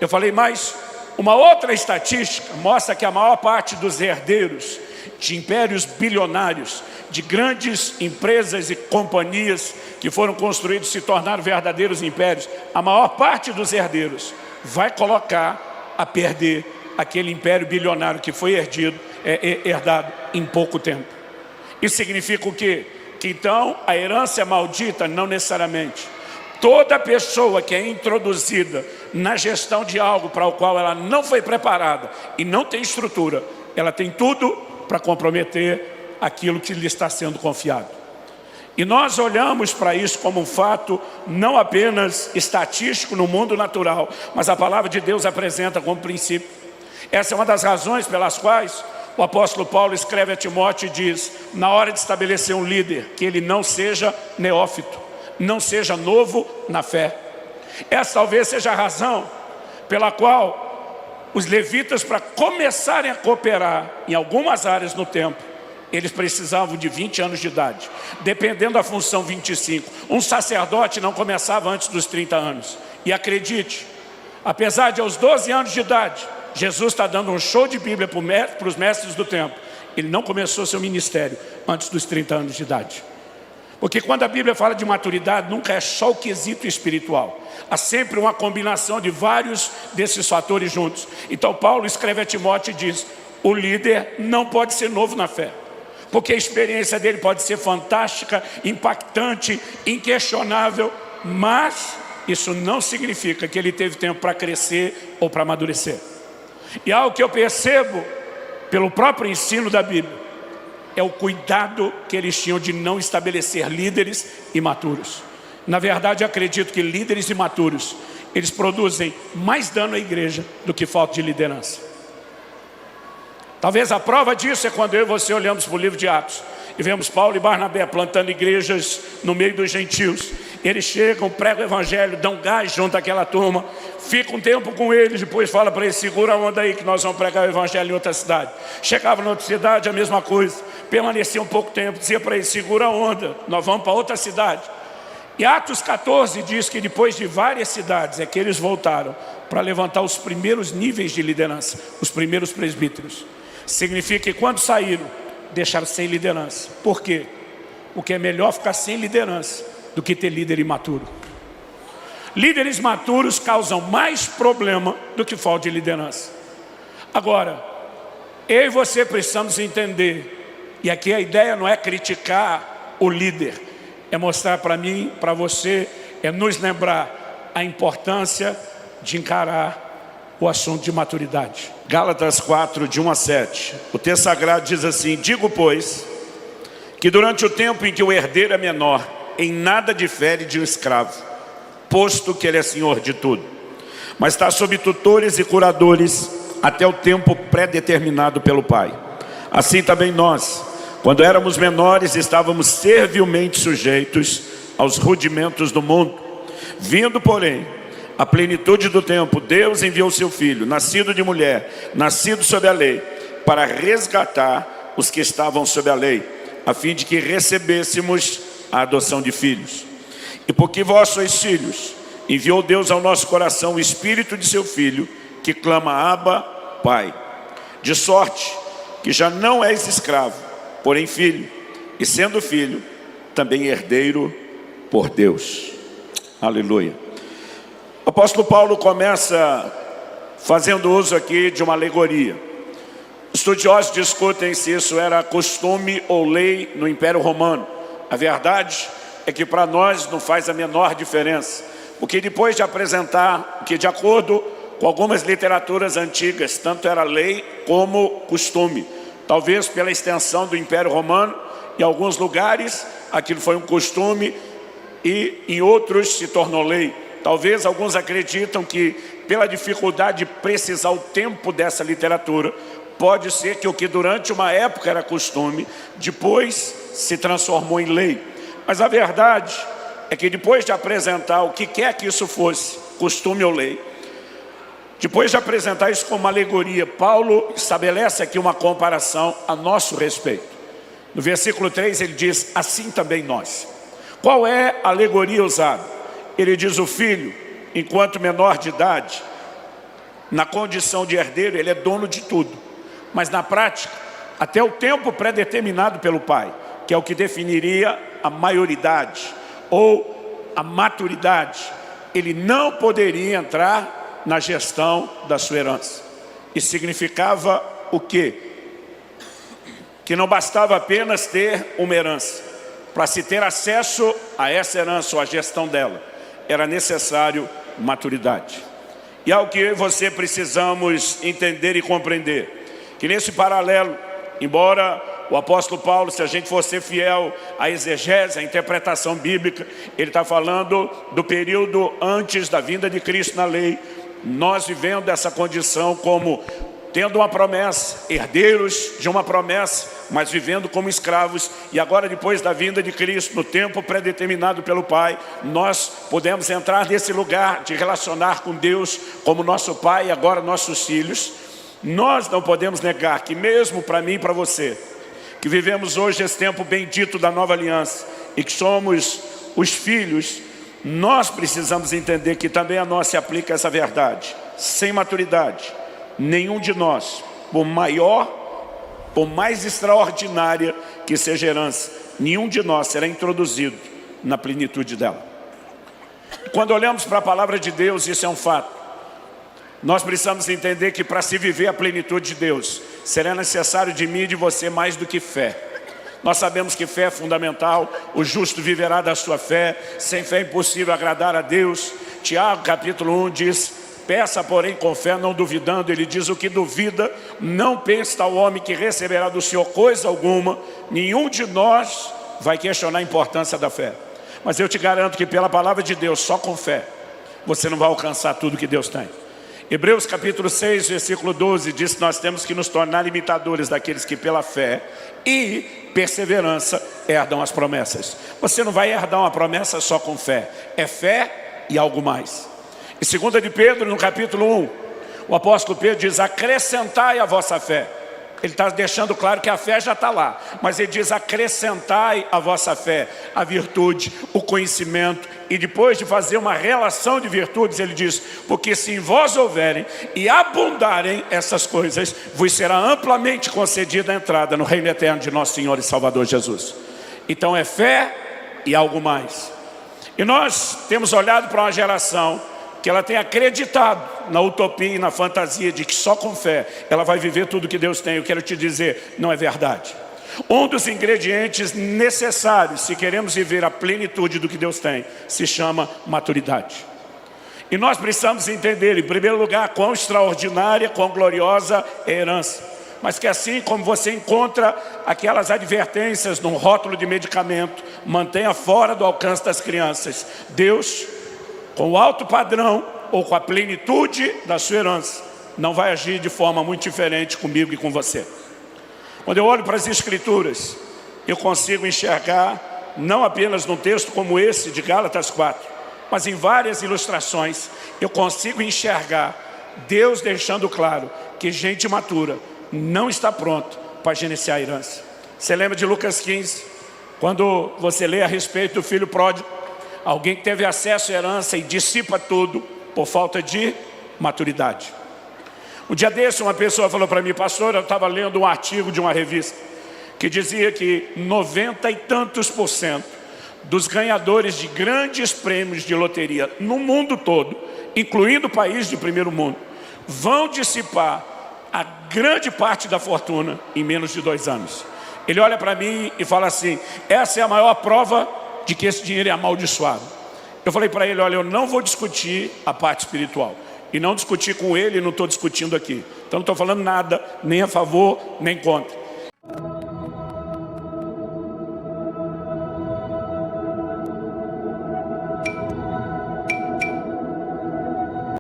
Eu falei, mas uma outra estatística mostra que a maior parte dos herdeiros de impérios bilionários, de grandes empresas e companhias que foram construídos e se tornaram verdadeiros impérios, a maior parte dos herdeiros vai colocar a perder aquele império bilionário que foi herdado em pouco tempo. Isso significa o quê? Que então a herança é maldita? Não necessariamente. Toda pessoa que é introduzida na gestão de algo para o qual ela não foi preparada e não tem estrutura, ela tem tudo para comprometer aquilo que lhe está sendo confiado. E nós olhamos para isso como um fato não apenas estatístico no mundo natural, mas a palavra de Deus apresenta como princípio. Essa é uma das razões pelas quais o apóstolo Paulo escreve a Timóteo e diz, na hora de estabelecer um líder, que ele não seja neófito, não seja novo na fé. Essa talvez seja a razão pela qual os levitas, para começarem a cooperar em algumas áreas no templo, eles precisavam de 20 anos de idade, dependendo da função 25. Um sacerdote não começava antes dos 30 anos. E acredite, apesar de aos 12 anos de idade, Jesus está dando um show de Bíblia para os mestres do templo. Ele não começou seu ministério antes dos 30 anos de idade. Porque quando a Bíblia fala de maturidade, nunca é só o quesito espiritual. Há sempre uma combinação de vários desses fatores juntos. Então Paulo escreve a Timóteo e diz, o líder não pode ser novo na fé. Porque a experiência dele pode ser fantástica, impactante, inquestionável, mas isso não significa que ele teve tempo para crescer ou para amadurecer. E algo que eu percebo pelo próprio ensino da Bíblia é o cuidado que eles tinham de não estabelecer líderes imaturos. Na verdade, eu acredito que líderes imaturos, eles produzem mais dano à igreja do que falta de liderança. Talvez a prova disso é quando eu e você olhamos para o livro de Atos e vemos Paulo e Barnabé plantando igrejas no meio dos gentios. Eles chegam, pregam o evangelho, dão gás junto àquela turma, ficam um tempo com eles, depois fala para eles, segura a onda aí que nós vamos pregar o evangelho em outra cidade. Chegava em outra cidade, a mesma coisa, permanecia um pouco tempo, dizia para eles, segura a onda, nós vamos para outra cidade. E Atos 14 diz que depois de várias cidades é que eles voltaram para levantar os primeiros níveis de liderança, os primeiros presbíteros. Significa que quando saíram, deixaram sem liderança. Por quê? Porque é melhor ficar sem liderança do que ter líder imaturo. Líderes maturos causam mais problema do que falta de liderança. Agora, eu e você precisamos entender, e aqui a ideia não é criticar o líder, é mostrar para mim, para você, é nos lembrar a importância de encarar o assunto de maturidade. Gálatas 4, de 1 a 7. O texto sagrado diz assim, digo, pois, que durante o tempo em que o herdeiro é menor, em nada difere de um escravo, posto que ele é senhor de tudo, mas está sob tutores e curadores até o tempo pré-determinado pelo Pai. Assim também nós, quando éramos menores, estávamos servilmente sujeitos aos rudimentos do mundo. Vindo, porém, a plenitude do tempo, Deus enviou seu Filho, nascido de mulher, nascido sob a lei, para resgatar os que estavam sob a lei, a fim de que recebêssemos a adoção de filhos. E porque vós sois filhos, enviou Deus ao nosso coração o Espírito de seu Filho, que clama, Abba, Pai. De sorte que já não és escravo, porém filho, e sendo filho, também herdeiro por Deus. Aleluia. O apóstolo Paulo começa fazendo uso aqui de uma alegoria. Estudiosos discutem se isso era costume ou lei no Império Romano. A verdade é que para nós não faz a menor diferença, porque depois de apresentar que, de acordo com algumas literaturas antigas, tanto era lei como costume, talvez pela extensão do Império Romano, em alguns lugares aquilo foi um costume e em outros se tornou lei. Talvez alguns acreditam que pela dificuldade de precisar o tempo dessa literatura, pode ser que o que durante uma época era costume, depois se transformou em lei. Mas a verdade é que depois de apresentar o que quer que isso fosse, costume ou lei, depois de apresentar isso como uma alegoria, Paulo estabelece aqui uma comparação a nosso respeito. No versículo 3 ele diz, assim também nós. Qual é a alegoria usada? Ele diz, o filho, enquanto menor de idade, Na condição de herdeiro, ele é dono de tudo. Mas na prática, até o tempo pré-determinado pelo pai, que é o que definiria a maioridade ou a maturidade, ele não poderia entrar na gestão da sua herança. Isso significava o quê? Que não bastava apenas ter uma herança. Para se ter acesso a essa herança ou a gestão dela, era necessário maturidade. E ao que eu e você precisamos entender e compreender, que nesse paralelo, embora o apóstolo Paulo, se a gente for ser fiel à exegese, à interpretação bíblica, ele está falando do período antes da vinda de Cristo na lei, nós vivendo essa condição como tendo uma promessa, herdeiros de uma promessa, mas vivendo como escravos. E agora, depois da vinda de Cristo, no tempo predeterminado pelo Pai, nós podemos entrar nesse lugar de relacionar com Deus como nosso Pai e agora nossos filhos. Nós não podemos negar que mesmo para mim e para você, que vivemos hoje esse tempo bendito da nova aliança e que somos os filhos, nós precisamos entender que também a nós se aplica essa verdade. Sem maturidade, nenhum de nós, por maior, por mais extraordinária que seja a herança, nenhum de nós será introduzido na plenitude dela. Quando olhamos para a palavra de Deus, isso é um fato. Nós precisamos entender que para se viver a plenitude de Deus, será necessário de mim e de você mais do que fé. Nós sabemos que fé é fundamental, o justo viverá da sua fé, sem fé é impossível agradar a Deus. Tiago capítulo 1 diz: peça porém com fé, não duvidando. Ele diz: o que duvida, não pense tal homem que receberá do Senhor coisa alguma. Nenhum de nós vai questionar a importância da fé. Mas eu te garanto que pela palavra de Deus, só com fé, você não vai alcançar tudo que Deus tem. Hebreus capítulo 6, versículo 12 diz que nós temos que nos tornar imitadores daqueles que pela fé e perseverança herdam as promessas. Você não vai herdar uma promessa só com fé, é fé e algo mais. Em 2 de Pedro, no capítulo 1, o apóstolo Pedro diz: acrescentai a vossa fé. Ele está deixando claro que a fé já está lá, mas ele diz: acrescentai a vossa fé, a virtude, o conhecimento. E depois de fazer uma relação de virtudes, ele diz: porque se em vós houverem e abundarem essas coisas, vos será amplamente concedida a entrada no reino eterno de nosso Senhor e Salvador Jesus. Então é fé e algo mais. E nós temos olhado para uma geração que ela tem acreditado na utopia e na fantasia de que só com fé ela vai viver tudo que Deus tem. Eu quero te dizer, não é verdade. Um dos ingredientes necessários, se queremos viver a plenitude do que Deus tem, se chama maturidade. E nós precisamos entender, em primeiro lugar, quão extraordinária, quão gloriosa é a herança. Mas que assim como você encontra aquelas advertências num rótulo de medicamento, mantenha fora do alcance das crianças, Deus, com o alto padrão ou com a plenitude da sua herança, não vai agir de forma muito diferente comigo e com você. Quando eu olho para as Escrituras, eu consigo enxergar, não apenas num texto como esse de Gálatas 4, mas em várias ilustrações, eu consigo enxergar Deus deixando claro que gente matura não está pronto para gerenciar a herança. Você lembra de Lucas 15, quando você lê a respeito do filho pródigo? Alguém que teve acesso à herança e dissipa tudo por falta de maturidade. Um dia desse, uma pessoa falou para mim: pastor, eu estava lendo um artigo de uma revista que dizia que 90 e tantos % dos ganhadores de grandes prêmios de loteria no mundo todo, incluindo países de primeiro mundo, vão dissipar a grande parte da fortuna em menos de 2 anos. Ele olha para mim e fala assim: essa é a maior prova de que esse dinheiro é amaldiçoado. Eu falei para ele: olha, eu não vou discutir a parte espiritual. E não discutir com ele, não estou discutindo aqui. Então não estou falando nada, nem a favor, nem contra.